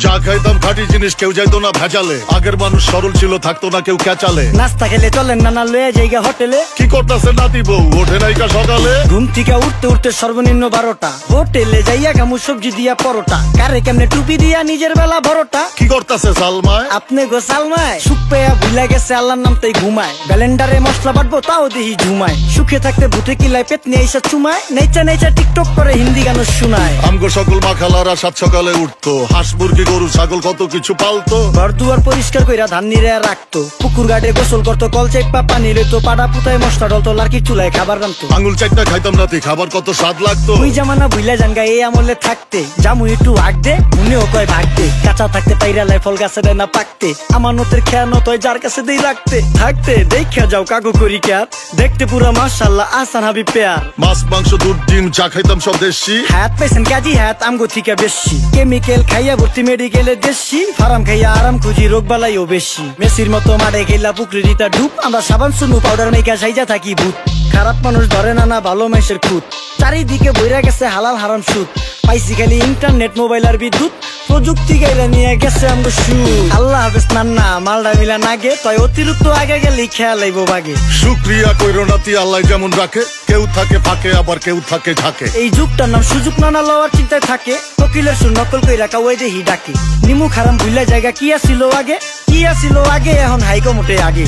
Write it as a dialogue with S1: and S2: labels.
S1: যা খাইতাম খাঁটি জিনিস, কেউ যাইতো না ভেজালে। আগের মানুষ সরল ছিল, থাকতো না কেউ ক্যাচালে।
S2: নাস্তা খেলে চলেন না লয়ে জায়গা হোটেলে।
S1: কি করতেছে নাতি বউ, ওঠে নাইকা সকালে?
S2: ঘুম থেকে উঠতে উঠতে সর্বনিম্ন 12টা। হোটেলে যাইয়া গামু সবজি দিয়া পরোটা। কারে কেমনে টুপি দিয়া নিজের বেলা বড়টা।
S1: কি করতেছে সালমায়?
S2: আপনি গো সালমায় সুখ পেয়া ভুলে গেছে আল্লাহর নাম তাই ঘুমায়। ব্যালেন্ডারে মশলা বাটবো তাও দেহি ঝুমায়। সুখে থাকতে ভূতে কিলায় পেট নিয়ে এসে চুমায়। নেচা নেচা টিকটক করে হিন্দি গান শুনায়।
S1: আমগো সকল মাখালারা সাত সকালে উঠতো, হাঁস মুরগি গরু ছাগল কত কিছু পালতো।
S2: ঘর দুয়ার পরিষ্কার কইরা ধান নিরে রাখতো। পুকুর ঘাটে গোসল করতো, কল চেপা পানি লইতো। পাড়া পুতায় মশলা ডলতো, লার্কি চুলায় খাবার রান্তো।
S1: আঙুল চারটা খাইতাম রাতে, খাবার কত স্বাদ লাগতো।
S2: ওই জামানা ভুইলা জানগা এই আমলে থাকতে। জামু একটু আগ দে, মনেও কয় ভাগ দে। কাঁচা থাকতে পাইরা লাই ফল গাছে দেয় না পাকতে। আমানতের খেয়ানত হয় যার কাছে দেই রাখতে। থাকতে দেখা যাও কাকু করি ক্যার। দেখতে পুরা মাশাআল্লাহ আসান হাবি পেয়ার।
S1: মাছ মাংস দুধ ডিম যা খাইতাম সব দেশি।
S2: হাত পেছেন কাজী হাত আমগো থিকা বেশি। কেমিক্যাল খাইয়া ভর্তি মেডিকেলে দেশি। ফার্ম খাইয়া আরাম খুঁজি রোগ বালাইও বেশি। মেসির মতো মারে খেলা পুকুরে দিতা ডুব। আমরা সাবান সুনু পাউডার মেকা সাইজা থাকি ভূত। খারাপ মানুষ ধরে না ভালো মেসের খুঁত। চারিদিকে বইরা গেছে হালাল হারাম সুদ। পাইছি খালি ইন্টারনেট মোবাইল আর বিদ্যুৎ। প্রযুক্তি গাইলা নিয়ে গেছে আমগো সু। আল্লাহ হাফেজ নান্না মালডা মিলা নাগে। তাই অতিরিক্ত আগে গেলে খেয়াল আইব বাগে।
S1: শুক্রিয়া কইরো নাতি, আল্লাহ যেমন রাখে। কেউ থাকে ফাঁকে, আবার কেউ থাকে ঝাঁকে।
S2: এই যুগটার নাম সুযোগ নানা লওয়ার চিন্তায় থাকে। কোকিলের সুর নকল কইরা কাওয়াই দেহি ডাকে। নিমু খারাম ভুইলা জায়গা কি আসিল আগে। কি আসিল আগে এখন হাইকো মোটে আগে।